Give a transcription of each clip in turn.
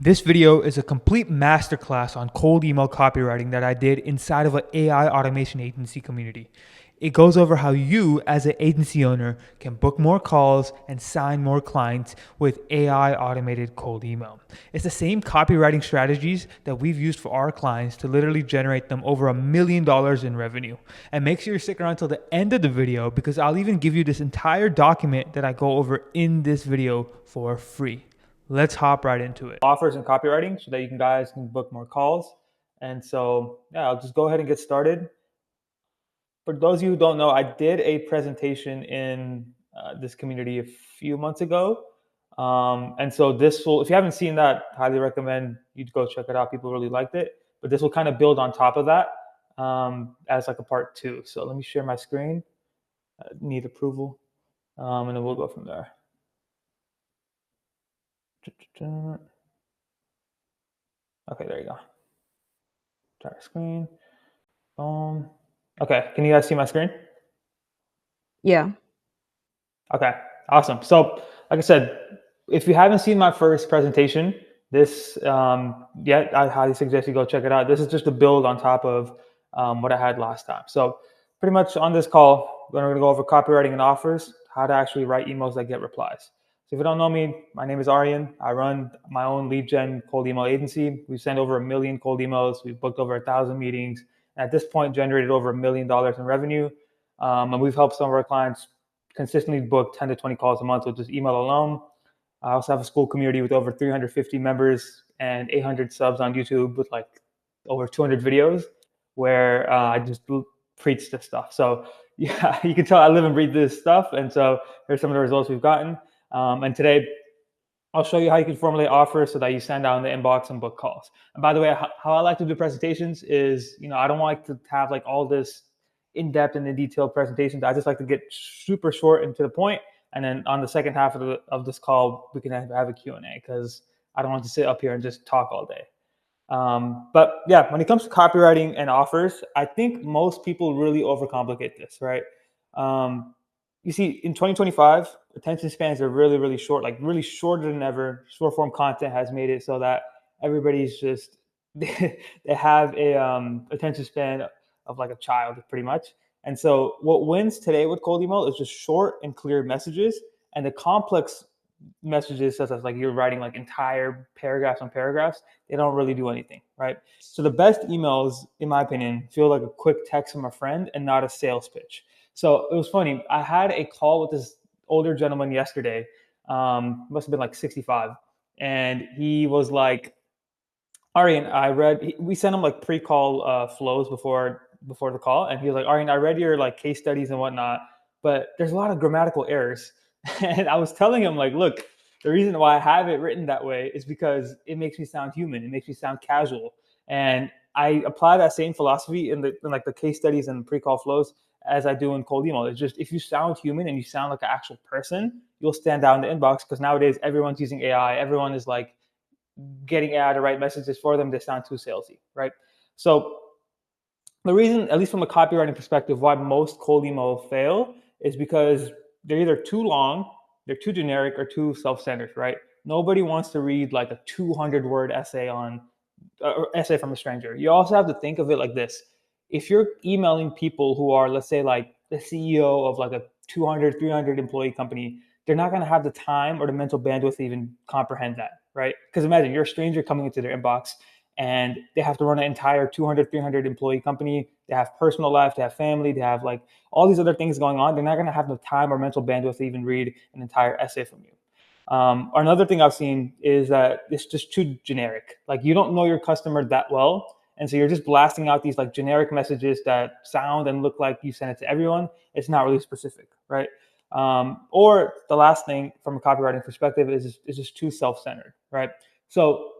This video is a complete masterclass on cold email copywriting that I did inside of an AI automation agency community. It goes over how you, as an agency owner, can book more calls and sign more clients with AI automated cold email. It's the same copywriting strategies that we've used for our clients to literally generate them over $1 million in revenue. And make sure you stick around till the end of the video because I'll even give you this entire document that I go over in this video for free. Let's hop right into it. Offers and copywriting so that you guys can book more calls. And so, yeah, I'll just go ahead and get started. For those of you who don't know, I did a presentation in this community a few months ago. And so this will, if you haven't seen that, highly recommend you go check it out. People really liked it. But this will kind of build on top of that as like a part two. So let me share my screen. Need approval. And then we'll go from there. Okay, there you go. Entire screen. Boom. Okay, can you guys see my screen? Yeah. Okay, awesome. So, like I said, if you haven't seen my first presentation, this yet, I highly suggest you go check it out. This is just a build on top of what I had last time. So, pretty much on this call, we're going to go over copywriting and offers, how to actually write emails that get replies. So, if you don't know me, my name is Aryan. I run my own lead gen cold email agency. We send over 1 million cold emails. We've booked over 1,000 meetings. And at this point, generated over $1 million in revenue. And we've helped some of our clients consistently book 10 to 20 calls a month with just email alone. I also have a school community with over 350 members and 800 subs on YouTube with like over 200 videos where I just preach this stuff. So yeah, you can tell I live and breathe this stuff. And so here's some of the results we've gotten. And today I'll show you how you can formulate offers so that you send out in the inbox and book calls. And by the way, how I like to do presentations is, I don't like to have like all this in-depth and in detailed presentations. I just like to get super short and to the point. And then on the second half of this call, we can have a Q&A because I don't want to sit up here and just talk all day. But yeah, when it comes to copywriting and offers, I think most people really overcomplicate this, right? You see, in 2025, attention spans are really, really short, like really shorter than ever. Short form content has made it so that everybody's just, they have a attention span of like a child pretty much. And so what wins today with cold email is just short and clear messages, and the complex messages such as like you're writing like entire paragraphs on paragraphs, they don't really do anything, right? So the best emails, in my opinion, feel like a quick text from a friend and not a sales pitch. So it was funny. I had a call with this older gentleman yesterday, must have been like 65. And he was like, Aryan, we sent him like pre-call flows before the call. And he was like, Aryan, I read your like case studies and whatnot, but there's a lot of grammatical errors. And I was telling him like, look, the reason why I have it written that way is because it makes me sound human. It makes me sound casual. And I apply that same philosophy in like the case studies and pre-call flows as I do in cold email. It's just, if you sound human and you sound like an actual person, you'll stand out in the inbox, because nowadays everyone's using AI. Everyone is like getting AI to write messages for them. They sound too salesy, right? So the reason, at least from a copywriting perspective, why most cold email fail is because they're either too long, they're too generic, or too self-centered, right? Nobody wants to read like a 200-word essay from a stranger. You also have to think of it like this. If you're emailing people who are, let's say, like the CEO of like a 200, 300 employee company, they're not going to have the time or the mental bandwidth to even comprehend that, right? Because imagine you're a stranger coming into their inbox and they have to run an entire 200, 300 employee company. They have personal life, they have family, they have like all these other things going on. They're not going to have the time or mental bandwidth to even read an entire essay from you. Another thing I've seen is that it's just too generic. Like, you don't know your customer that well. And so you're just blasting out these like generic messages that sound and look like you send it to everyone. It's not really specific, right? Or the last thing from a copywriting perspective is just too self-centered, right? So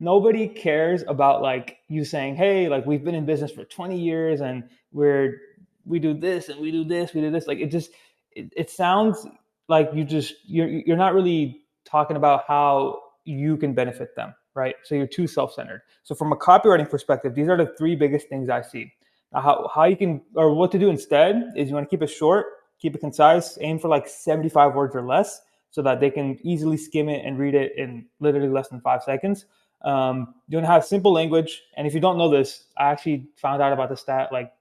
nobody cares about like you saying, hey, like we've been in business for 20 years and we do this and we do this, we do this. Like it sounds like you're not really talking about how you can benefit them, right? So you're too self-centered. So from a copywriting perspective, these are the three biggest things I see. Now, how you can, or what to do instead is you want to keep it short, keep it concise, aim for like 75 words or less. so that they can easily skim it and read it in literally less than 5 seconds. You want to have simple language. And if you don't know this, I actually found out about the stat like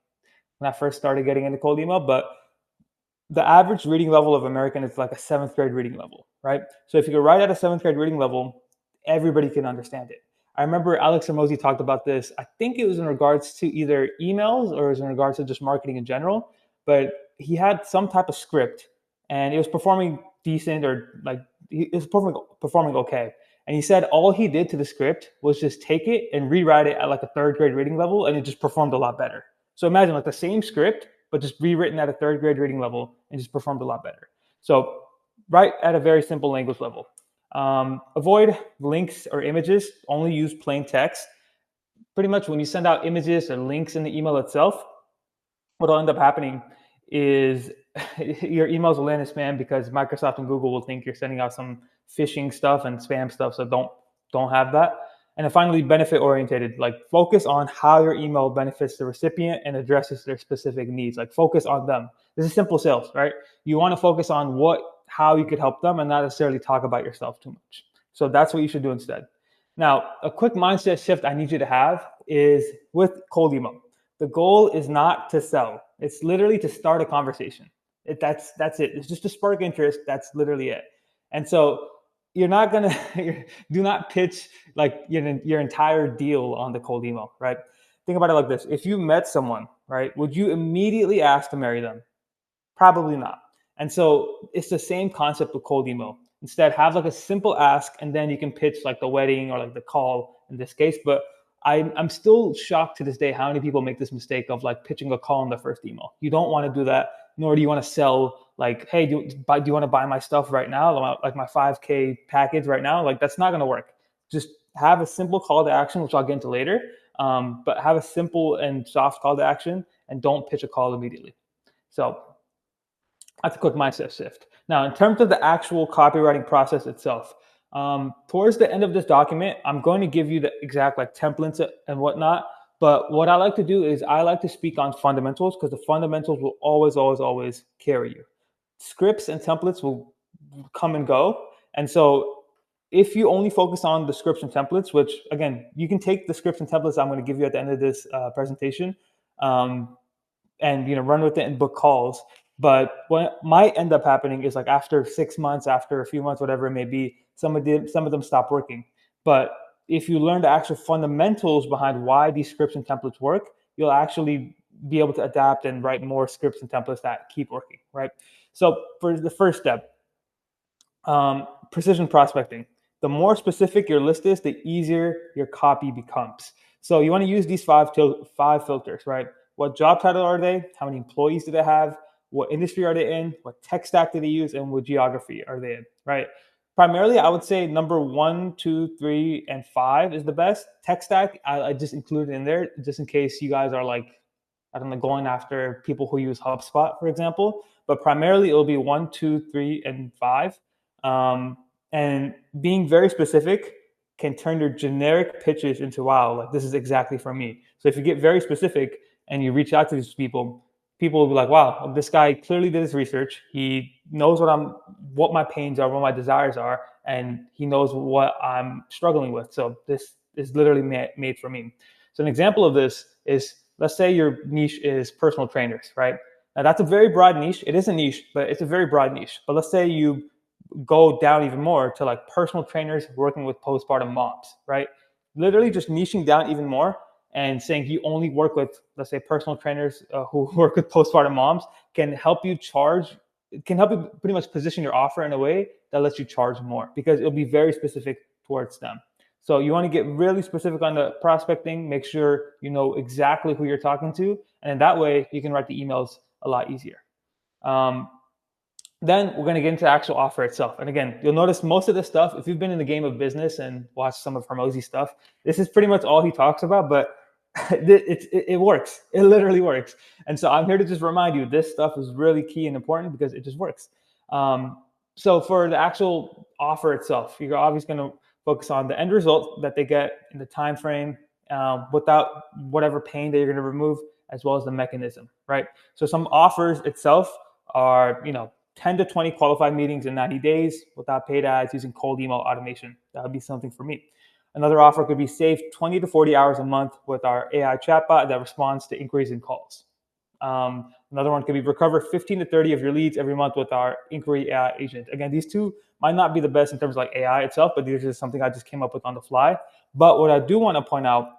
when I first started getting into cold email, but the average reading level of American is like a seventh grade reading level, right? So if you could write at a seventh grade reading level, everybody can understand it. I remember Alex Ramosi talked about this. I think it was in regards to either emails or it was in regards to just marketing in general, but he had some type of script and it was performing decent or like it was performing okay. And he said all he did to the script was just take it and rewrite it at like a third grade reading level and it just performed a lot better. So imagine like the same script, but just rewritten at a third grade reading level and just performed a lot better. So write at a very simple language level. Avoid links or images, only use plain text. Pretty much when you send out images or links in the email itself, what'll end up happening is your emails will land in spam because Microsoft and Google will think you're sending out some phishing stuff and spam stuff. So don't have that. And then finally, benefit oriented. Like focus on how your email benefits the recipient and addresses their specific needs. Like focus on them. This is simple sales, right? You want to focus on how you could help them and not necessarily talk about yourself too much. So that's what you should do instead. Now, a quick mindset shift I need you to have is with cold email. The goal is not to sell. It's literally to start a conversation. That's it. It's just to spark interest. That's literally it. And so you're not gonna do not pitch like your entire deal on the cold email, right? Think about it like this: if you met someone, right, would you immediately ask to marry them? Probably not. And so it's the same concept with cold email. Instead, have like a simple ask, and then you can pitch like the wedding or like the call in this case. But I'm still shocked to this day how many people make this mistake of like pitching a call in the first email. You don't want to do that, nor do you want to sell like, hey, do you want to buy my stuff right now? Like my 5K package right now? Like that's not going to work. Just have a simple call to action, which I'll get into later. But have a simple and soft call to action and don't pitch a call immediately. So that's a quick mindset shift. Now, in terms of the actual copywriting process itself, towards the end of this document, I'm going to give you the exact like templates and whatnot. But what I like to do is I like to speak on fundamentals because the fundamentals will always carry you. Scripts and templates will come and go. And so if you only focus on the scripts and templates, which again, you can take the scripts and templates I'm going to give you at the end of this presentation, and run with it and book calls. But what might end up happening is like after 6 months, after a few months, whatever it may be, some of them stop working. But if you learn the actual fundamentals behind why these scripts and templates work, you'll actually be able to adapt and write more scripts and templates that keep working, right? So for the first step, precision prospecting. The more specific your list is, the easier your copy becomes. So you want to use these five filters, right? What job title are they? How many employees do they have? What industry are they in? What tech stack do they use? And what geography are they in, right? Primarily, I would say number 1, 2, 3, and 5 is the best. Tech stack, I just included in there just in case you guys are like, I don't know, going after people who use HubSpot, for example. But primarily, it'll be 1, 2, 3, and 5. And being very specific can turn your generic pitches into, wow, like this is exactly for me. So if you get very specific and you reach out to these people will be like, wow, this guy clearly did his research. He knows what my pains are, what my desires are, and he knows what I'm struggling with. So this is literally made for me. So an example of this is, let's say your niche is personal trainers, right? Now that's a very broad niche. It is a niche, but it's a very broad niche. But let's say you go down even more to like personal trainers working with postpartum moms, right? Literally just niching down even more and saying you only work with, let's say, personal trainers who work with postpartum moms can help you pretty much position your offer in a way that lets you charge more because it'll be very specific towards them. So you want to get really specific on the prospecting, make sure you know exactly who you're talking to, and in that way you can write the emails a lot easier. Then we're going to get into the actual offer itself. And again, you'll notice most of this stuff, if you've been in the game of business and watched some of Hormozi's stuff, this is pretty much all he talks about, but it works. It literally works. And so I'm here to just remind you, this stuff is really key and important because it just works. So for the actual offer itself, you're obviously going to focus on the end result that they get in the time frame without whatever pain that you're going to remove, as well as the mechanism, right? So some offers itself are, 10 to 20 qualified meetings in 90 days without paid ads using cold email automation. That would be something for me. Another offer could be save 20 to 40 hours a month with our AI chatbot that responds to inquiries and calls. Another one could be recover 15 to 30 of your leads every month with our inquiry AI agent. Again, these two might not be the best in terms of like AI itself, but these are just something I just came up with on the fly. But what I do want to point out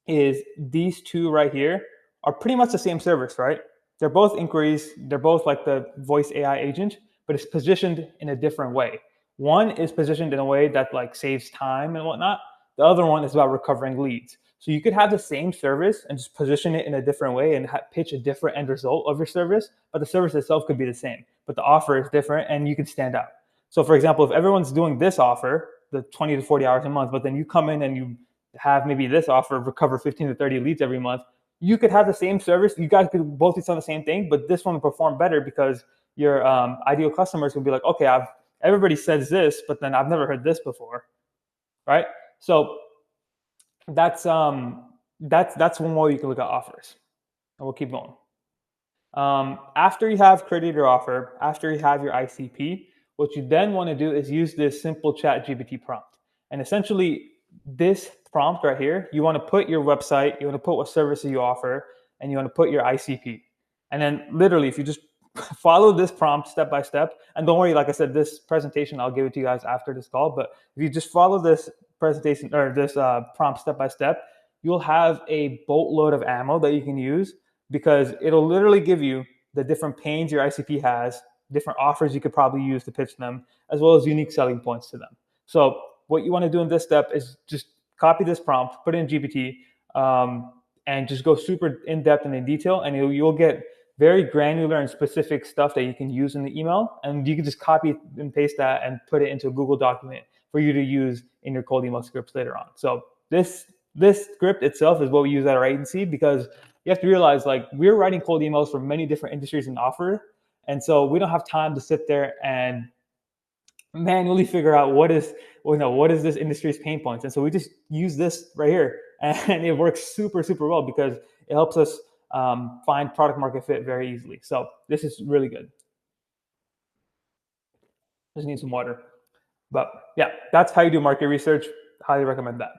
is these two right here are pretty much the same service, right? They're both inquiries. They're both like the voice AI agent, but it's positioned in a different way. One is positioned in a way that like saves time and whatnot. The other one is about recovering leads. So you could have the same service and just position it in a different way and pitch a different end result of your service, but the service itself could be the same, but the offer is different and you can stand out. So for example, if everyone's doing this offer, the 20 to 40 hours a month, but then you come in and you have maybe this offer, recover 15 to 30 leads every month, you could have the same service. You guys could both be selling the same thing, but this one will perform better because your ideal customers will be like, okay, everybody says this, but then I've never heard this before, right? So that's one way you can look at offers, and we'll keep going. After you have created your offer, after you have your ICP, what you then want to do is use this simple chat GPT prompt. And essentially, this prompt right here, you want to put your website, you want to put what services you offer, and you want to put your ICP. And then literally, if you just follow this prompt step by step, and don't worry, like I said, this presentation, I'll give it to you guys after this call, but if you just follow this presentation or this prompt step by step, you'll have a boatload of ammo that you can use because it'll literally give you the different pains your ICP has, different offers you could probably use to pitch them, as well as unique selling points to them. So what you want to do in this step is just copy this prompt, put it in GPT, and just go super in depth and in detail, and you'll get very granular and specific stuff that you can use in the email, and you can just copy and paste that and put it into a Google document for you to use in your cold email scripts later on. So this script itself is what we use at our agency because you have to realize like we're writing cold emails for many different industries and offer, and so we don't have time to sit there and manually figure out what is this industry's pain points. And so we just use this right here, and it works super well because it helps us find product market fit very easily. So this is really good. Just need some water. But yeah, that's how you do market research. Highly recommend that.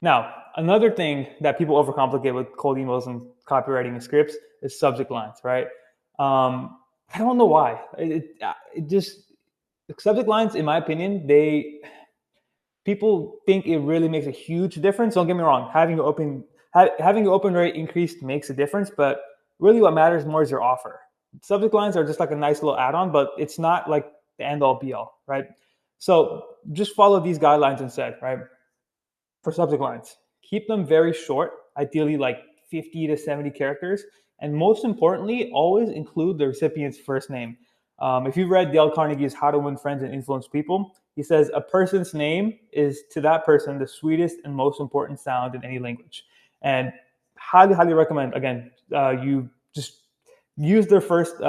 Now, another thing that people overcomplicate with cold emails and copywriting and scripts is subject lines, right? I don't know why. Subject lines, in my opinion, people think it really makes a huge difference. Don't get me wrong. Having your open rate increased makes a difference, but really what matters more is your offer. Subject lines are just like a nice little add-on, but it's not like the end-all be-all, right? So just follow these guidelines instead, right? For subject lines, keep them very short, ideally like 50 to 70 characters. And most importantly, always include the recipient's first name. If you've read Dale Carnegie's How to Win Friends and Influence People, he says a person's name is to that person the sweetest and most important sound in any language. And highly recommend, again, you just use their first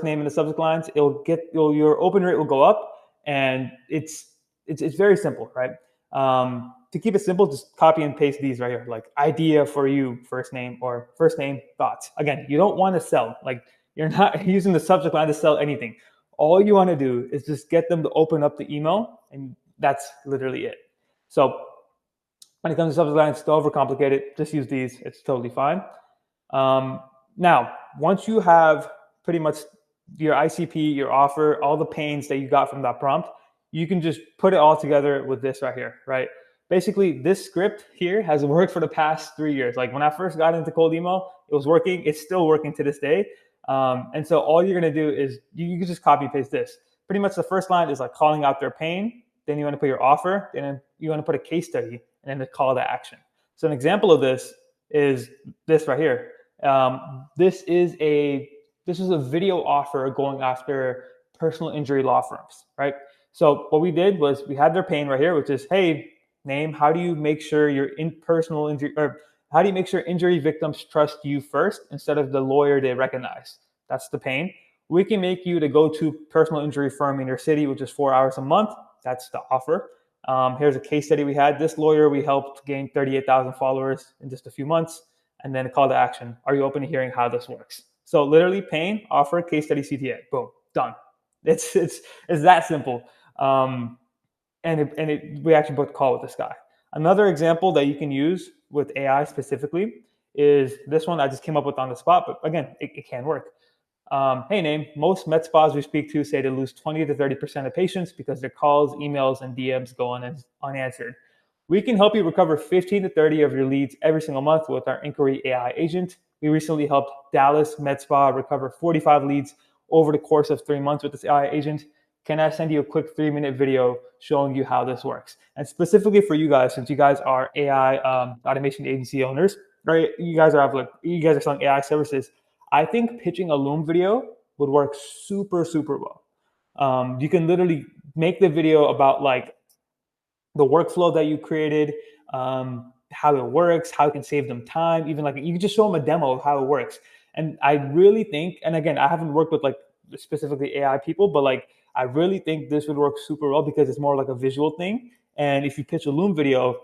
name in the subject lines. Your open rate will go up, and it's very simple, right? To keep it simple, just copy and paste these right here, like idea for you, first name, or first name, thoughts. Again, you don't want to sell. Like you're not using the subject line to sell anything. All you want to do is just get them to open up the email, and that's literally it. So when it comes to subject lines, don't overcomplicate it. Just use these. It's totally fine. Now, once you have pretty much your ICP, your offer, all the pains that you got from that prompt, you can just put it all together with this right here, right? Basically, this script here has worked for the past 3 years. Like when I first got into cold email, it was working. It's still working to this day. And so all you're going to do is you can just copy paste this. Pretty much the first line is like calling out their pain. Then you want to put your offer. Then you want to put a case study and then the call to action. So an example of this is this right here. This is a video offer going after personal injury law firms, right? So what we did was we had their pain right here, which is, hey, name, how do you make sure your personal injury, or how do you make sure injury victims trust you first instead of the lawyer they recognize? That's the pain. We can make you the go-to personal injury firm in your city, which is 4 hours a month. That's the offer. Here's a case study we had. This lawyer, we helped gain 38,000 followers in just a few months. And then a call to action. Are you open to hearing how this works? So literally pain, offer, case study, CTA. Boom. done. It's that simple. We actually booked a call with this guy. Another example that you can use with AI specifically is this one I just came up with on the spot, but again, it can work. Hey, name. Most med spas we speak to say they lose 20 to 30% of patients because their calls, emails, and DMs go unanswered. We can help you recover 15 to 30 of your leads every single month with our Inquiry AI agent. We recently helped Dallas Med Spa recover 45 leads over the course of 3 months with this AI agent. Can I send you a quick 3-minute video showing you how this works? And specifically for you guys, since you guys are AI automation agency owners, right? You guys are selling AI services. I think pitching a Loom video would work super, super well. You can literally make the video about like the workflow that you created, how it works, how it can save them time. Even like you can just show them a demo of how it works. And I really think, and again, I haven't worked with like specifically AI people, but like I really think this would work super well because it's more like a visual thing. And if you pitch a Loom video,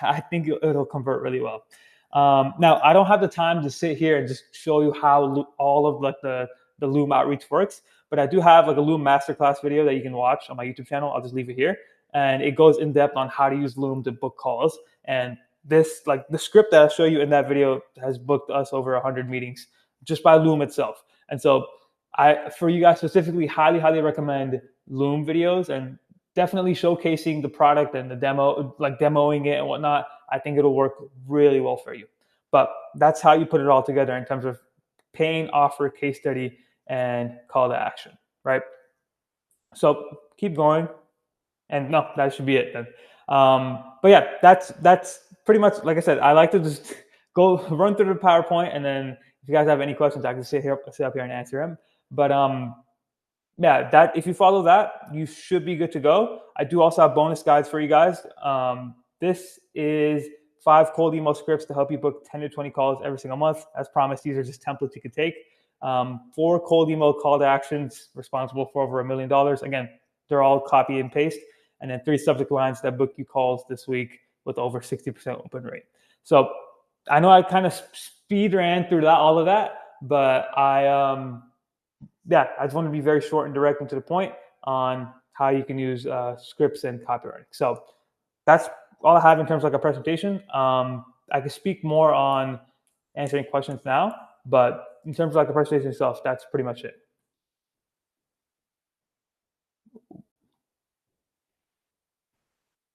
I think it'll convert really well. Now, I don't have the time to sit here and just show you how all of like the Loom outreach works, but I do have like a Loom masterclass video that you can watch on my YouTube channel. I'll just leave it here, and it goes in depth on how to use Loom to book calls. And this, like the script that I'll show you in that video, has booked us over 100 meetings just by Loom itself. And so, for you guys specifically, highly, highly recommend Loom videos, and definitely showcasing the product and the demo, like demoing it and whatnot. I think it'll work really well for you. But that's how you put it all together in terms of pain, offer, case study, and call to action, right? So keep going. And no, that should be it then. But yeah, that's pretty much, like I said, I like to just go run through the PowerPoint, and then if you guys have any questions, I can sit up here and answer them. But yeah, that if you follow that, you should be good to go. I do also have bonus guides for you guys. This is 5 cold email scripts to help you book 10 to 20 calls every single month. As promised, these are just templates you can take. 4 cold email call to actions responsible for over $1 million. Again, they're all copy and paste. And then 3 subject lines that book you calls this week with over 60% open rate. So I know I kind of speed ran through all of that, but I just want to be very short and direct and to the point on how you can use scripts and copywriting. So that's all I have in terms of like a presentation. I can speak more on answering questions now, but in terms of like the presentation itself, that's pretty much it.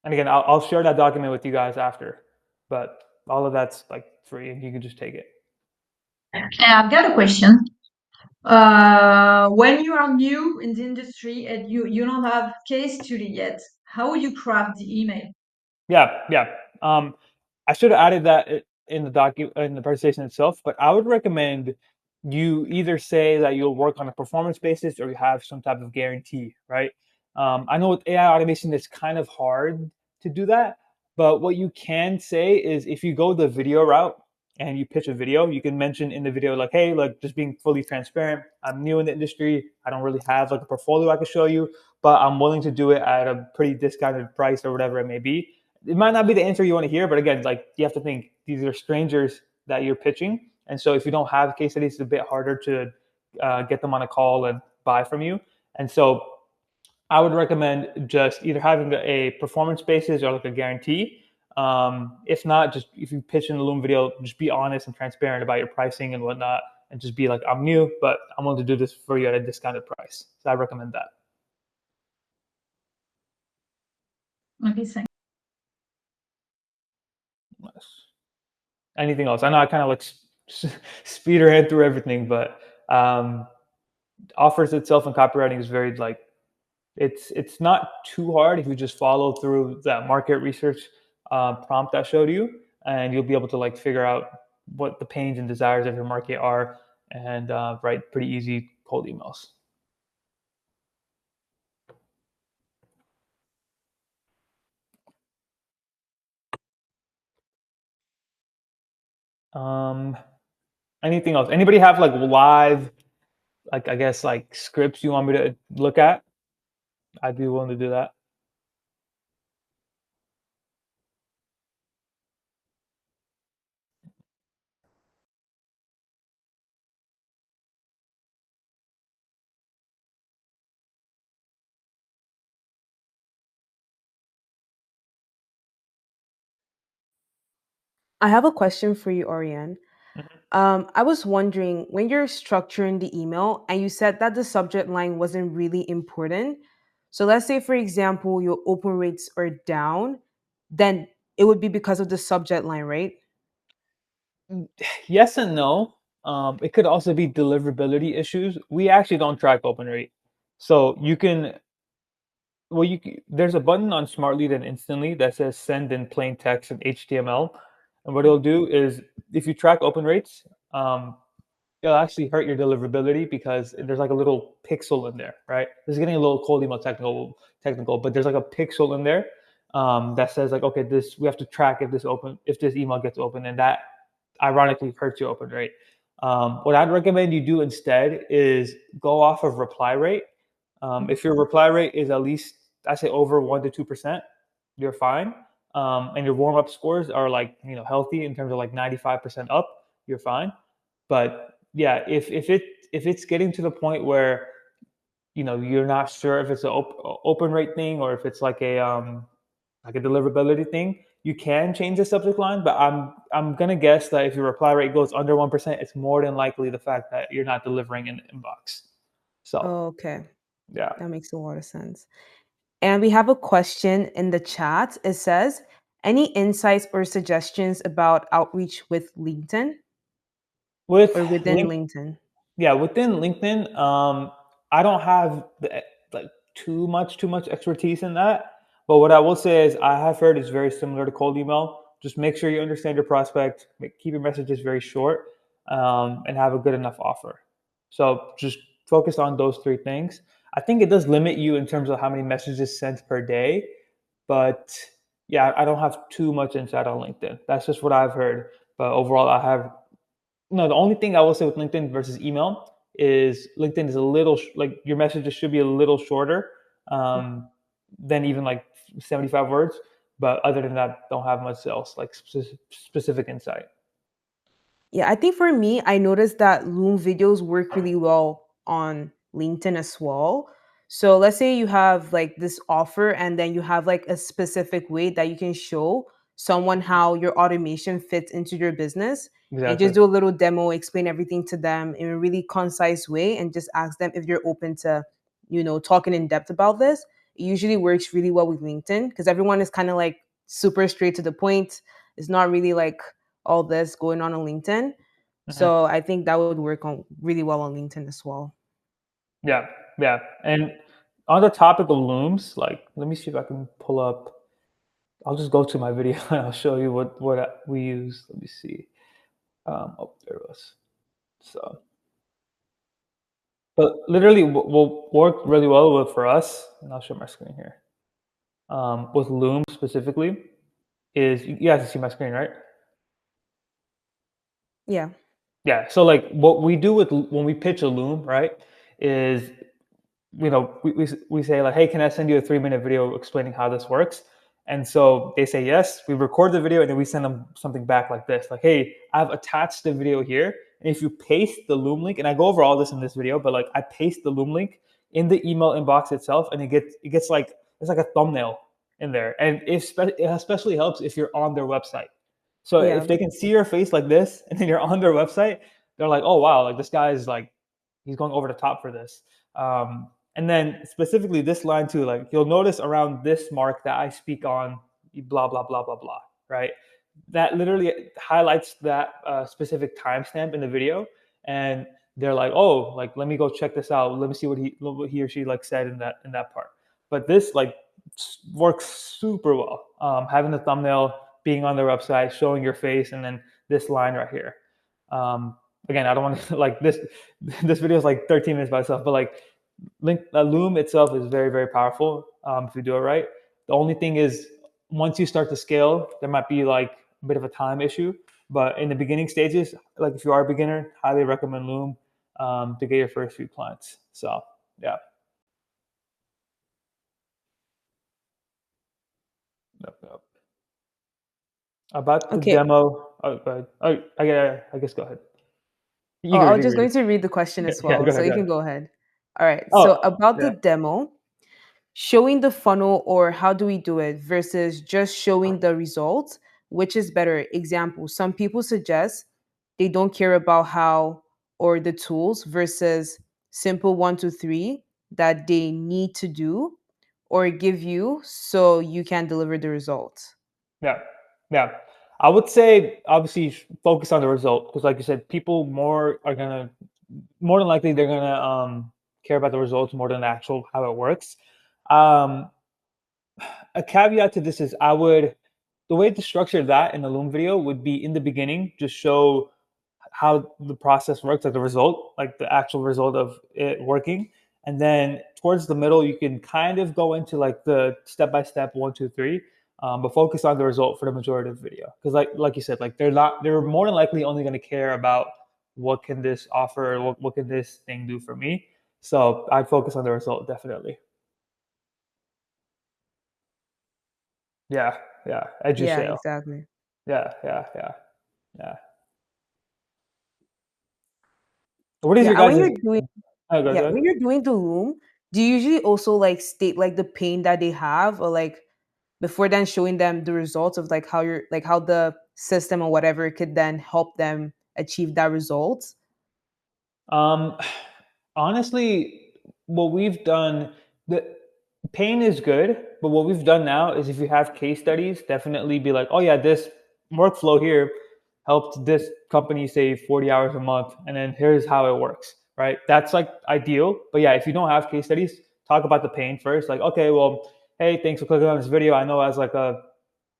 And again, I'll share that document with you guys after, but all of that's like free and you can just take it. I've got a question. When you are new in the industry and you don't have case study yet, how will you craft the email? Yeah. I should have added that in the presentation itself, but I would recommend you either say that you'll work on a performance basis or you have some type of guarantee, right? I know with AI automation, it's kind of hard to do that, but what you can say is if you go the video route and you pitch a video, you can mention in the video like, hey, like just being fully transparent. I'm new in the industry. I don't really have like a portfolio I can show you, but I'm willing to do it at a pretty discounted price or whatever it may be. It might not be the answer you want to hear, but again, like you have to think these are strangers that you're pitching, and so if you don't have case studies, it's a bit harder to get them on a call and buy from you. And so I would recommend just either having a performance basis or like a guarantee. If not, just if you pitch in the Loom video, just be honest and transparent about your pricing and whatnot, and just be like, I'm new, but I'm willing to do this for you at a discounted price. So I recommend that. Okay, thanks. Anything else? I know I kind of like speed ahead through everything, but offers itself and copywriting is very like it's not too hard if you just follow through that market research prompt I showed you, and you'll be able to like figure out what the pains and desires of your market are, and write pretty easy cold emails. Anything else? Anybody have like live, like I guess like scripts you want me to look at? I'd be willing to do that. I have a question for you, Oriane. Mhm. I was wondering when you're structuring the email and you said that the subject line wasn't really important. So let's say, for example, your open rates are down, then it would be because of the subject line, right? Yes and no. It could also be deliverability issues. We actually don't track open rate. So you can, well, there's a button on Smartly and Instantly that says send in plain text and HTML. And what it'll do is if you track open rates, um, it'll actually hurt your deliverability because there's like a little pixel in there, right? This is getting a little cold email technical, but there's like a pixel in there that says like, okay, this we have to track if this email gets open, and that ironically hurts your open rate. What I'd recommend you do instead is go off of reply rate. If your reply rate is at least, I say over 1 to 2%, you're fine. And your warm up scores are like healthy in terms of like 95% up, you're fine. But yeah, if it's getting to the point where you're not sure if it's an open rate thing or if it's like a deliverability thing, you can change the subject line. But I'm gonna guess that if your reply rate goes under 1%, it's more than likely the fact that you're not delivering in the inbox. So Oh, okay. yeah. That makes a lot of sense. And we have a question in the chat. It says, any insights or suggestions about outreach with LinkedIn With or within link LinkedIn? Yeah, within LinkedIn, I don't have like too much expertise in that. But what I will say is I have heard it's very similar to cold email. Just make sure you understand your prospect, keep your messages very short, and have a good enough offer. So just focus on those three things. I think it does limit you in terms of how many messages sent per day, but yeah, I don't have too much insight on LinkedIn. That's just what I've heard. But overall, I have no, the only thing I will say with LinkedIn versus email is LinkedIn is a little like your messages should be a little shorter um, than even like 75 words. But other than that, don't have much else like specific insight. Yeah, I think for me, I noticed that Loom videos work really well on LinkedIn as well. So let's say you have like this offer and then you have like a specific way that you can show someone how your automation fits into your business and Exactly. just do a little demo, explain everything to them in a really concise way and just ask them if you're open to, talking in depth about this. It usually works really well with LinkedIn because everyone is kind of like super straight to the point. It's not really like all this going on LinkedIn. Mhm. So I think that would work on really well on LinkedIn as well. Yeah, yeah. And on the topic of looms, like let me see if I can pull up. I'll just go to my video and I'll show you what we use. Let me see. Oh, there it was. So. But literally, what will work really well for us, and I'll show my screen here. With Loom specifically, is you guys can see my screen, right? Yeah. Yeah. So like what we do when we pitch a Loom, right, is we say like, hey, can I send you a 3-minute video explaining how this works? And so they say yes. We record the video and then we send them something back like this, like, hey, I've attached the video here, and if you paste the Loom link, and I go over all this in this video, but like I paste the Loom link in the email inbox itself, and it gets like it's like a thumbnail in there, and it especially helps if you're on their website. So if Yeah. they can see your face like this, and then you're on their website, they're like, oh wow, like this guy is like he's going over the top for this. And then specifically this line too, like you'll notice around this mark that I speak on blah blah blah blah blah, right? That literally highlights that specific timestamp in the video, and they're like, oh, like let me go check this out. Let me see what he or she like said in that part. But this like works super well. Having the thumbnail, being on their website, showing your face, and then this line right here. Again, I don't want to like this. This video is like 13 minutes by itself, but like Loom itself is very, very powerful if you do it right. The only thing is, once you start to scale, there might be like a bit of a time issue. But in the beginning stages, like if you are a beginner, highly recommend Loom to get your first few clients. So yeah. Yep, yep. About the Okay. demo. Oh, go ahead. Oh, I guess go ahead. Oh, You can I read was it. You just can read going it. to read the question Yeah, as yeah, well. go So ahead, you go can ahead. go ahead. All right. So Oh, about the yeah. demo, showing the funnel or how do we do it versus just showing the results. which is better. Example, some people suggest they don't care about how or the tools versus simple 1 2 3 that they need to do or give you so you can deliver the results. Yeah, yeah. I would say obviously focus on the result because, like you said, people more than likely they're gonna care about the results more than the actual how it works. Um, a caveat to this is the way to structure that in the Loom video would be in the beginning, just show how the process works, like the result, like the actual result of it working. And then towards the middle, you can kind of go into like the step by step 1 2 3, but focus on the result for the majority of the video. Because like you said, like they're more than likely only going to care about what can this offer, what can this thing do for me. So I'd focus on the result definitely. Yeah, yeah. Edge your Yeah, sale. exactly. Yeah, yeah, yeah, yeah. What is Yeah, your and when guys'? you're doing Oh, go yeah, ahead. when you're doing the loom, do you usually also like state like the pain that they have or like before then showing them the results of like how you're like how the system or whatever could then help them achieve that result? Um, honestly, what we've done, the pain is good, but what we've done now is if you have case studies, definitely be like, oh yeah, this workflow here helped this company save 40 hours a month, and then here's how it works, right? That's like ideal. But yeah, if you don't have case studies, talk about the pain first. Like, okay, well, hey, thanks for clicking on this video. I know as like a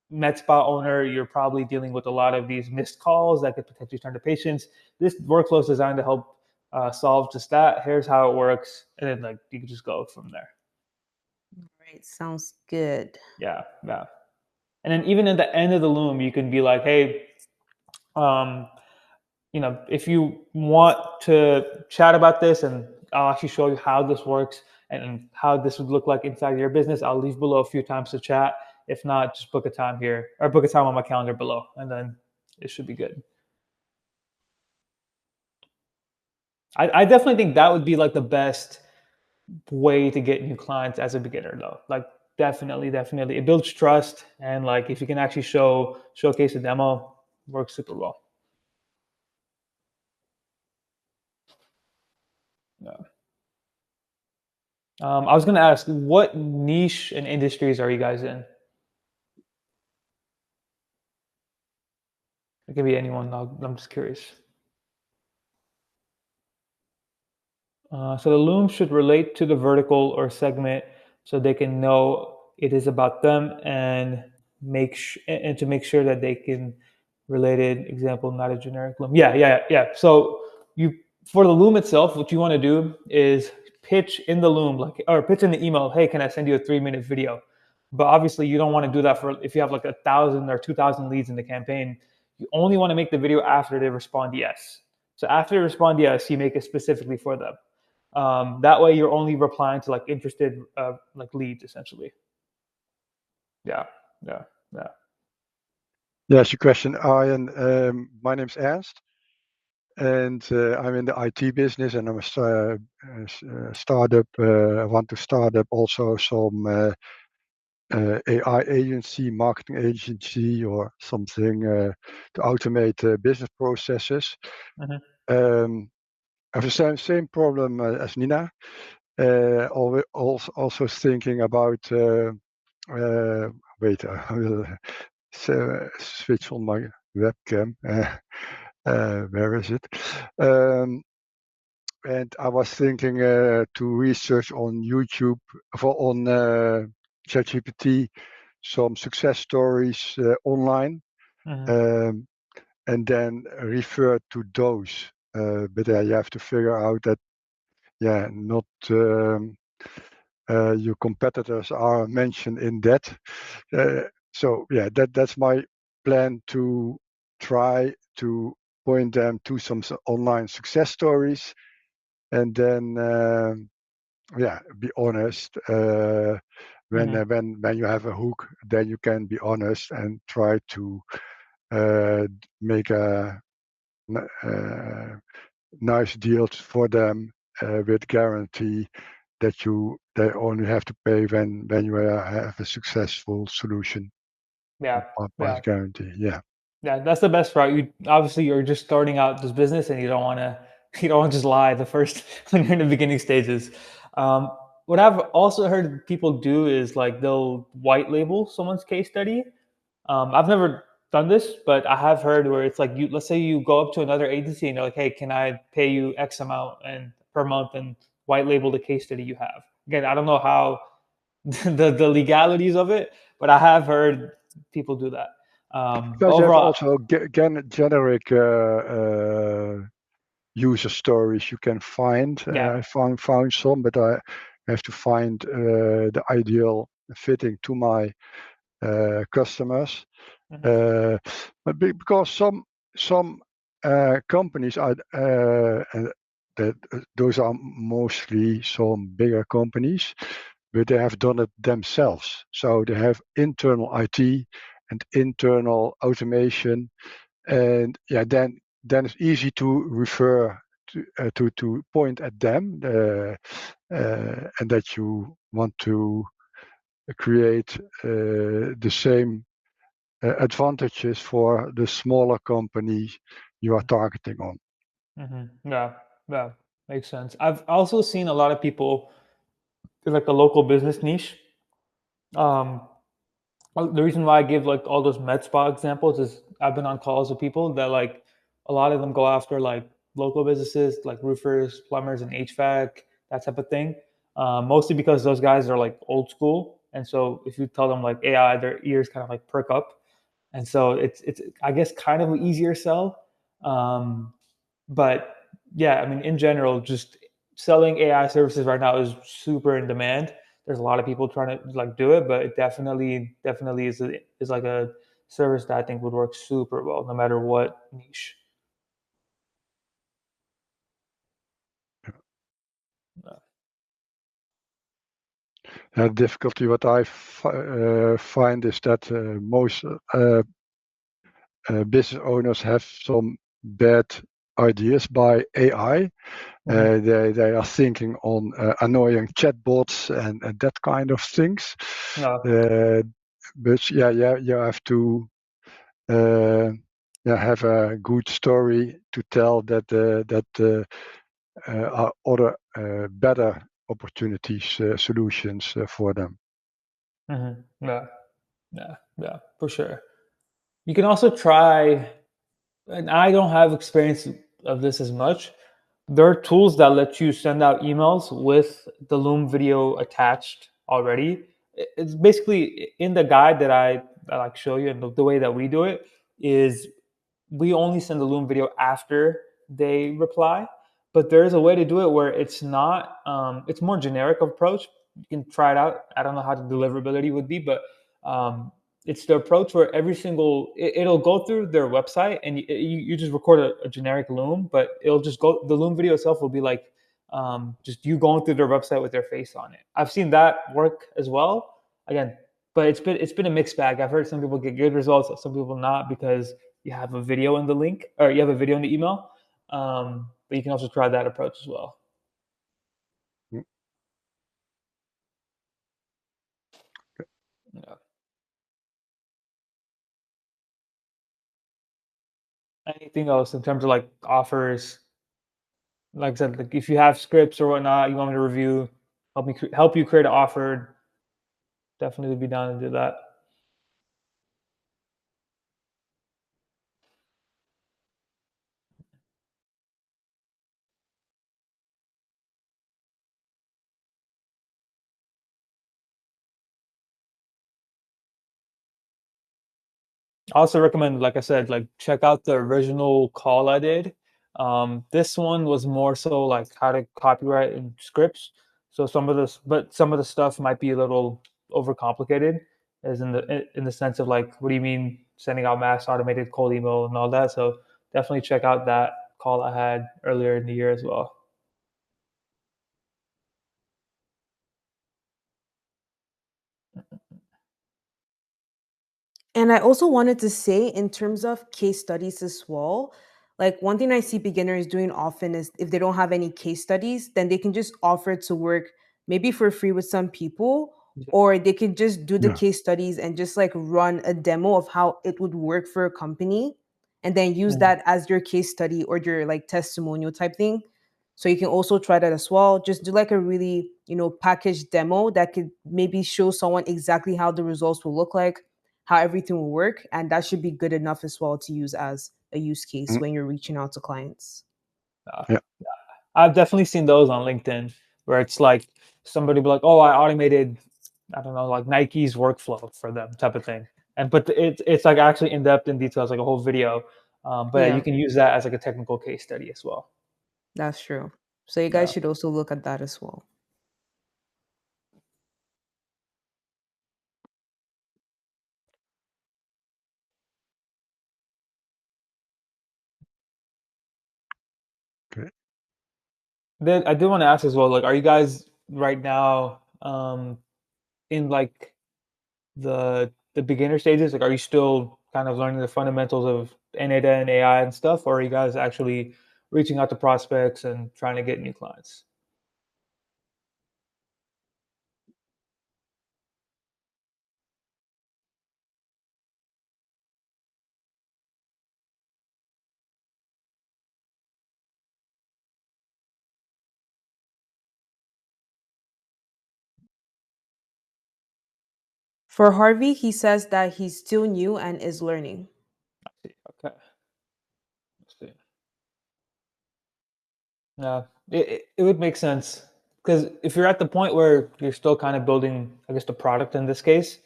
med spa owner, you're probably dealing with a lot of these missed calls that could potentially turn to patients. This workflow is designed to help solve just that. Here's how it works, and then like you can just go from there. Right, sounds good. Yeah, yeah. And then even at the end of the loom, you can be like, hey, um, if you want to chat about this, and I'll actually show you how this works and how this would look like inside your business. I'll leave below a few times to chat. If not, just book a time here or book a time on my calendar below, and then it should be good. I definitely think that would be like the best way to get new clients as a beginner, though. Like definitely, definitely, it builds trust, and like if you can actually showcase a demo, works super well. Yeah. I was gonna ask, what niche and industries are you guys in? It could be anyone. I'm just curious. So the loom should relate to the vertical or segment, so they can know it is about them and to make sure that they can relate it. Example, not a generic loom. Yeah, yeah, yeah. So you for the loom itself, what you want to do is pitch in the loom, like or pitch in the email. Hey, can I send you a 3-minute video? But obviously, you don't want to do that for if you have like 1,000 or 2,000 leads in the campaign. You only want to make the video after they respond yes. So after they respond yes, you make it specifically for them. That way, you're only replying to like interested like leads, essentially. Yeah, yeah, yeah. Yes, your question, Arjen. My name's Ernst, and I'm in the IT business, and I'm a startup. I want to start up also some AI agency, marketing agency, or something to automate business processes. Mhm. I have the same problem as Nina. Also thinking about. Wait, I will switch on my webcam. Where is it? And I was thinking to research on YouTube on ChatGPT some success stories online, Mhm. and then refer to those. But you have to figure out that, not your competitors are mentioned in that. So that's my plan, to try to point them to some online success stories, and then be honest. Mhm. When you have a hook, then you can be honest and try to make a nice deals for them with guarantee that they only have to pay when you have a successful solution. Yeah. price Yeah. guarantee. Yeah. Yeah, that's the best route. You're just starting out this business, and you don't want to you don't want to just lie the first when you're in the beginning stages. Um, what I've also heard people do is like they'll white label someone's case study. I've never done this, but I have heard where it's like let's say you go up to another agency and you're like, hey, can I pay you X amount and per month and white label the case study you have? Again, I don't know how the legalities of it, but I have heard people do that. But Because you have overall, also generic user stories you can find. yeah. I found some, but I have to find the ideal fitting to my customers. Mhm. But because some companies are that those are mostly some bigger companies, but they have done it themselves. So they have internal IT and internal automation, and yeah, then it's easy to refer to point at them, and that you want to create the same advantages for the smaller company you are targeting on. Yeah, yeah, makes sense. I've also seen a lot of people in like the local business niche. Um, the reason why I give like all those med spa examples is I've been on calls with people that like a lot of them go after like local businesses like roofers, plumbers, and HVAC, that type of thing. Mostly because those guys are like old school, and so if you tell them like AI, their ears kind of like perk up, and so it's I guess kind of an easier sell. Um, but yeah, I mean, in general, just selling AI services right now is super in demand. There's a lot of people trying to like do it, but it definitely is like a service that I think would work super well no matter what niche. Uh, The difficulty what I find is that most business owners have some bad ideas by AI. mhm. They are thinking on annoying chatbots and that kind of things. No. But yeah, you have to have a good story to tell that are other better opportunities, solutions for them. Yeah, yeah, for sure. You can also try, and I don't have experience of this as much. There are tools that let you send out emails with the Loom video attached already. It's basically in the guide that I like show you, and the way that we do it is we only send the Loom video after they reply. But there is a way to do it where it's not. It's more generic approach. You can try it out. I don't know how the deliverability would be, but um, it's the approach where every single it'll go through their website and you just record a generic Loom, but it'll just go. The Loom video itself will be like just you going through their website with their face on it. I've seen that work as well. Again, but it's been a mixed bag. I've heard some people get good results, some people not because you have a video in the link or you have a video in the email. But you can also try that approach as well. Mm. Yeah. Anything else in terms of like offers? Like I said, like if you have scripts or whatnot, you want me to review, help you create an offer. Definitely would be down to do that. I also recommend, like I said, like check out the original call I did. This one was more so like how to copyright and scripts. So some of the stuff might be a little overcomplicated, as in the sense of like, what do you mean sending out mass automated cold email and all that? So definitely check out that call I had earlier in the year as well. And I also wanted to say, in terms of case studies as well, like one thing I see beginners doing often is if they don't have any case studies, then they can just offer to work maybe for free with some people, or they could just do the Yeah. case studies and just like run a demo of how it would work for a company, and then use Mm. that as your case study or your like testimonial type thing. So you can also try that as well. Just do like a really, packaged demo that could maybe show someone exactly how the results will look like, how everything will work, and that should be good enough as well to use as a use case Mm. when you're reaching out to clients. Yeah. I've definitely seen those on LinkedIn where it's like somebody be like, "Oh, I automated, I don't know, like Nike's workflow for them," type of thing. But it's like actually in depth in details, like a whole video. But yeah, Yeah, you can use that as like a technical case study as well. that's true. So you guys Yeah. should also look at that as well. Okay. Then I do want to ask as well, like, are you guys right now in like the beginner stages? Like, are you still kind of learning the fundamentals of data and AI and stuff, or are you guys actually reaching out to prospects and trying to get new clients? For Harvey, he says that he's still new and is learning. I see. Okay. I see. Yeah, it would make sense because if you're at the point where you're still kind of building, I guess, the product in this case,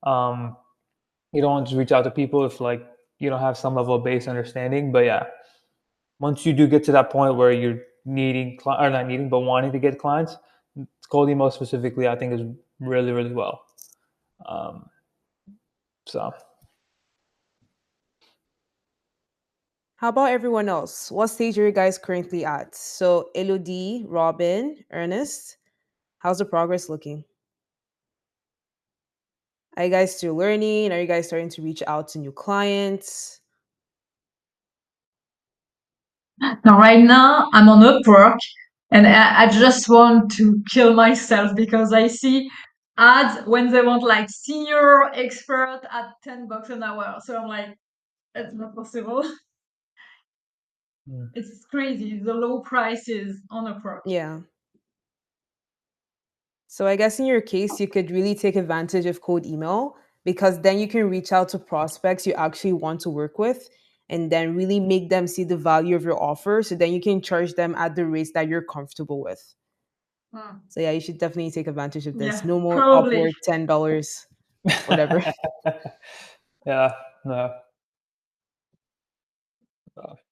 um, you don't want to just reach out to people if like you don't have some level of base understanding. But yeah, once you do get to that point where you're needing or not needing but wanting to get clients, cold email specifically, I think is really really well. Um, so How about everyone else? What stage are you guys currently at? So Elodie, Robin, Ernest, how's the progress looking? Are you guys still learning? Are you guys starting to reach out to new clients? Now, right now, I'm on Upwork, and I just want to kill myself because I see ads when they want like senior expert at $10 an hour. So I'm like, it's not possible. mm, It's crazy, the low prices on Upwork. Yeah. So I guess in your case, you could really take advantage of cold email, because then you can reach out to prospects you actually want to work with and then really make them see the value of your offer. So then you can charge them at the rates that you're comfortable with. Hmm. So yeah, you should definitely take advantage of this. Yeah, No more probably. Upwork $10, whatever. yeah, no.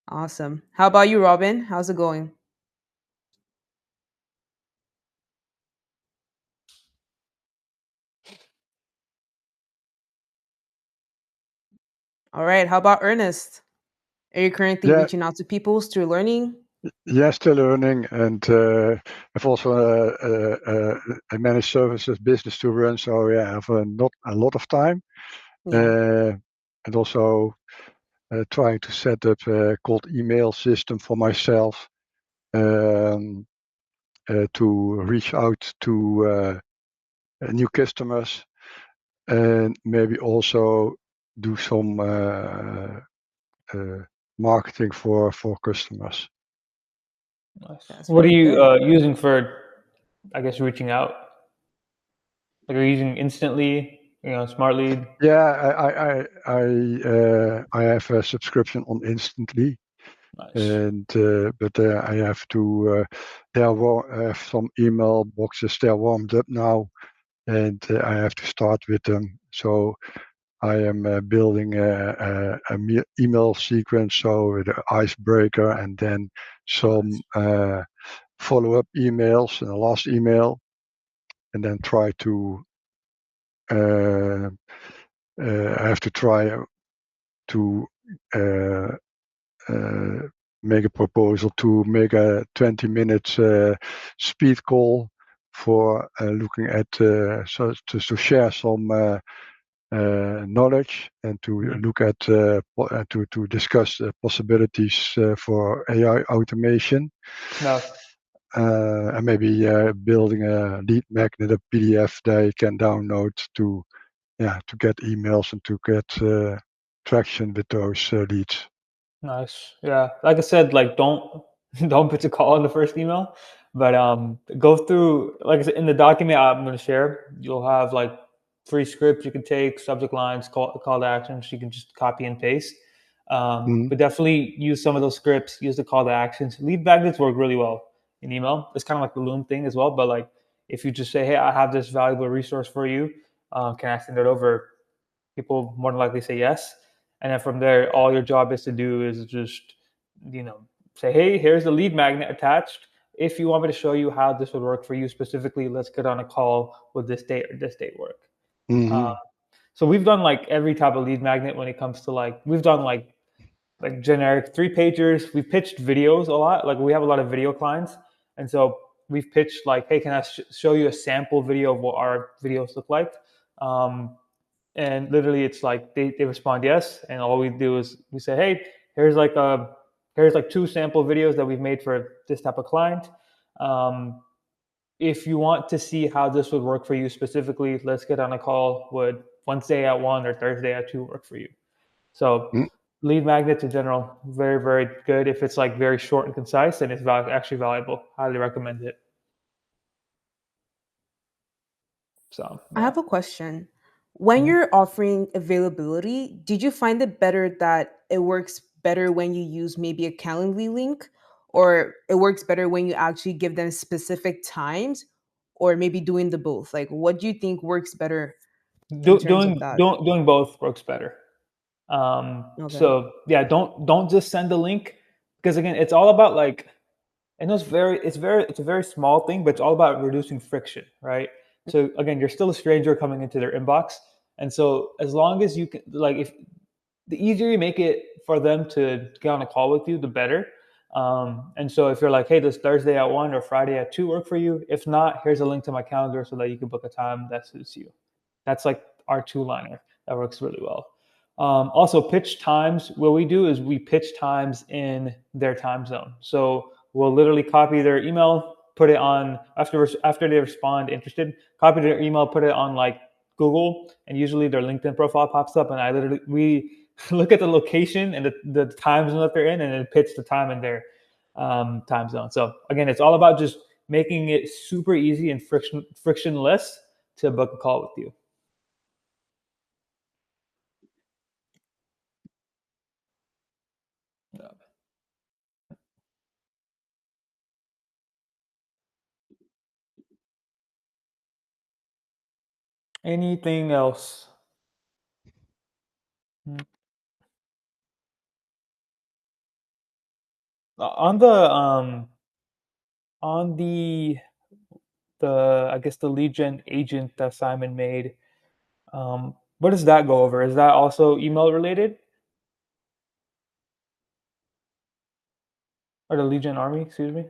Awesome. How about you, Robin? How's it going? All right. How about Ernest? Are you currently Yeah. reaching out to people, still learning? Yeah, still learning, and I've also a managed services business to run. So yeah, I have not a lot of time, Yeah. and also trying to set up a cold email system for myself, um, to reach out to new customers, and maybe also do some marketing for customers. Nice. That's What are very you good. using for, I guess, reaching out? Like, are you using Instantly, Smart Lead? Yeah, I have a subscription on Instantly, Nice. and but I have to. I have some email boxes. They're warmed up now, and I have to start with them. So I am building a email sequence, so with an icebreaker, and then some follow-up emails and a last email, and then try to. I have to try to uh, make a proposal to make a 20 minutes speed call for looking at so to share some knowledge and to Mhm. look at to discuss possibilities for AI automation. No. and maybe building a lead magnet, a PDF they can download to get emails and to get traction with those leads. Nice. Yeah. Like I said, like don't don't put a call in the first email, but go through, like I said, in the document I'm going to share, you'll have like free scripts you can take, subject lines, call to actions. You can just copy and paste. But definitely use some of those scripts. Use the call to actions. Lead magnets work really well in email. It's kind of like the Loom thing as well. But like if you just say, "Hey, I have this valuable resource for you. Can I send it over?" People more than likely say yes. And then from there, all your job is to do is just, say, hey, here's the lead magnet attached. If you want me to show you how this would work for you specifically, let's get on a call with this date or this date work. So we've done like every type of lead magnet when it comes to we've done like generic 3-pagers. We've pitched videos a lot. Like we have a lot of video clients. And so we've pitched like, hey, can I show you a sample video of what our videos look like? And literally it's like they respond yes, and all we do is we say, hey, here's like 2 sample videos that we've made for this type of client. If you want to see how this would work for you specifically, let's get on a call. Would Wednesday at 1 or Thursday at 2 work for you? So lead magnets in general, very, very good. If it's like very short and concise, and it's actually valuable, highly recommend it. So I have a question. When you're offering availability, did you find it better that it works better when you use maybe a Calendly link, or it works better when you actually give them specific times, or maybe doing the both? Like, what do you think works better in terms of that? Doing both works better. Okay. So yeah, don't just send the link, because again, it's all about like, and it's a very small thing, but it's all about reducing friction, right? So again, you're still a stranger coming into their inbox, and so as long as you can, like, if the easier you make it for them to get on a call with you, the better. And so if you're like, hey, does Thursday at 1 or Friday at 2 work for you? If not, here's a link to my calendar so that you can book a time that suits you. That's like our 2-liner that works really well. Also, pitch times. What we do is we pitch times in their time zone. So we'll literally copy their email, put it on after they respond interested, copy their email, put it on like Google, and usually their LinkedIn profile pops up, and we look at the location and the time zone that they're in, and then pitch the time in their time zone. So again, it's all about just making it super easy and frictionless to book a call with you. Yeah. Anything else? On the I guess the lead gen agent that Simon made, what does that go over? Is that also email related, or the lead gen army? Excuse me.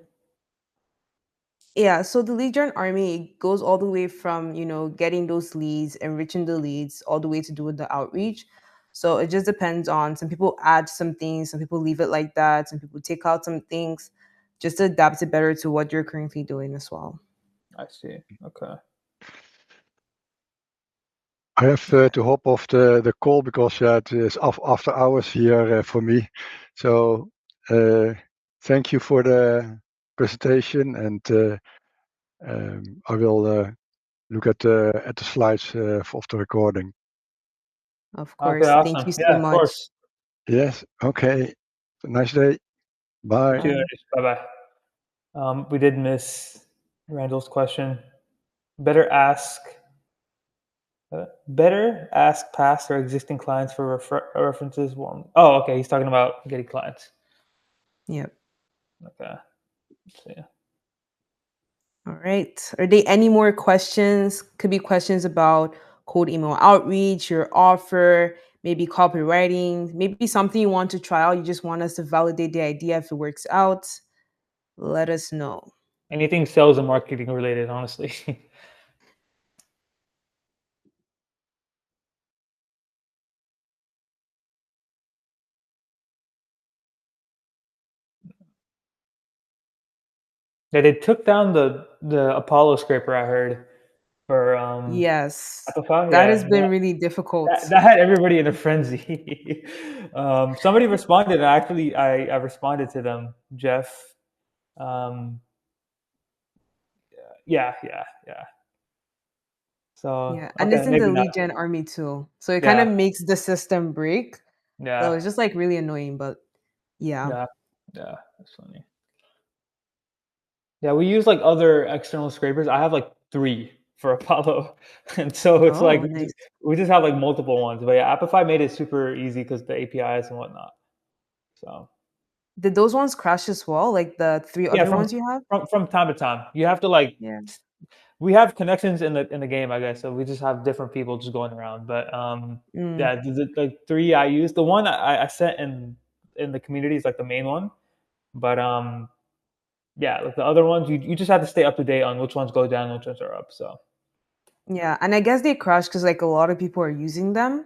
Yeah, so the lead gen army goes all the way from, getting those leads, enriching the leads, all the way to doing the outreach. So it just depends on, some people add some things, some people leave it like that, some people take out some things, just to adapt it better to what you're currently doing as well. I see. Okay. I have to hop off the call because it is after hours here for me. So thank you for the presentation, and I will look at the slides of the recording. Of Okay. course. Thank Awesome. you so Yeah. Of much. course. Yes. Okay. Nice day. You Bye. too. Bye. Bye bye. We did miss Randall's question. Better ask. Better ask past or existing clients for references. Oh, okay. He's talking about getting clients. Yep. Okay. So, yeah. All right. Are there any more questions? Could be questions about cold email outreach, your offer, maybe copywriting, maybe something you want to try out. You just want us to validate the idea. If it works out, let us know. Anything sales and marketing related, honestly. Yeah, they took down the Apollo scraper, I heard, for Yes, Shopify. that Yeah, has been really difficult. that had everybody in a frenzy. Somebody responded, and actually, I responded to them, Jeff. Um, yeah. So Yeah, and it's okay, in the maybe not. lead gen army too, so it kind of Yeah, makes the system break. So yeah, it's just like really annoying, but yeah. yeah. That's funny. Yeah, we use like other external scrapers. I have like 3 for Apollo, and so it's like Oh, nice. we just have like multiple ones. But yeah, Appify made it super easy because the APIs and whatnot. So Did those ones crash as well? Like the 3 yeah, other ones you have? from time to time, you have to like Yeah. we have connections in the game, I guess. So we just have different people just going around. But Mm, yeah, like 3 I use. The one I sent in the community is like the main one. But yeah, like the other ones, you just have to stay up to date on which ones go down, which ones are up. So yeah, and I guess they crash because like a lot of people are using them,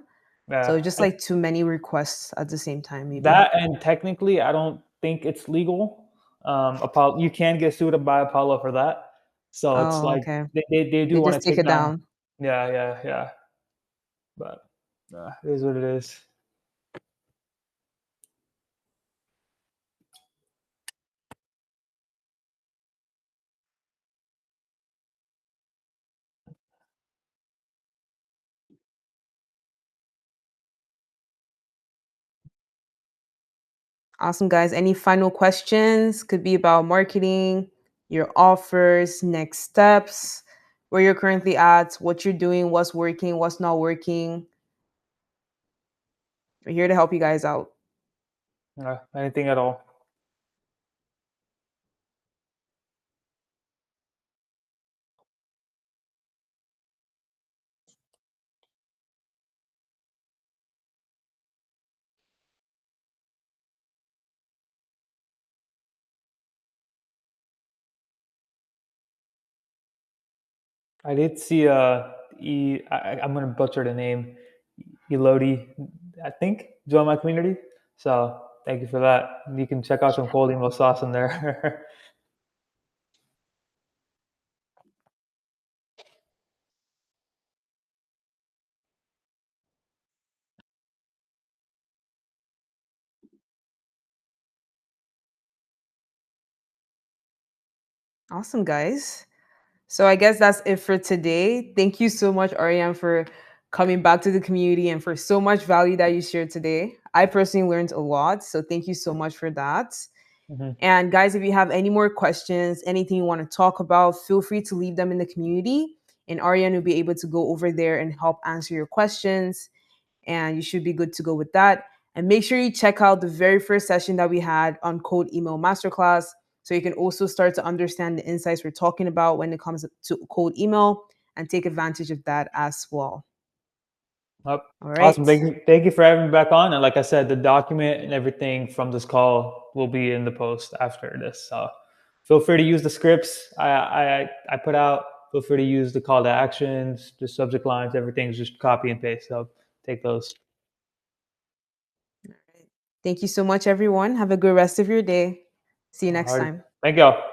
so yeah, just like too many requests at the same time, maybe. that and technically, I don't think it's legal. Apollo, you can get sued by Apollo for that. So it's Oh, like okay. they do They want just to take take it down. down. Yeah. But it is what it is. Awesome, guys. Any final questions? Could be about marketing, your offers, next steps, where you're currently at, what you're doing, what's working, what's not working. We're here to help you guys out. Anything at all. I did see I'm gonna butcher the name, Elodie, I think, join my community. So thank you for that. You can check out some cold emo sauce in there. Awesome, guys. So I guess that's it for today. Thank you so much, Ariane, for coming back to the community and for so much value that you shared today. I personally learned a lot. So thank you so much for that. Mhm. And guys, if you have any more questions, anything you want to talk about, feel free to leave them in the community. And Ariane will be able to go over there and help answer your questions. And you should be good to go with that. And make sure you check out the very first session that we had on Code Email Masterclass so you can also start to understand the insights we're talking about when it comes to cold email and take advantage of that as well. Yep. All Awesome. right. Thank you for having me back on. And like I said, the document and everything from this call will be in the post after this. So feel free to use the scripts I put out. Feel free to use the call to actions, the subject lines, everything's just copy and paste. So take those. Thank you so much, everyone. Have a good rest of your day. See you All next right. time. Thank y'all.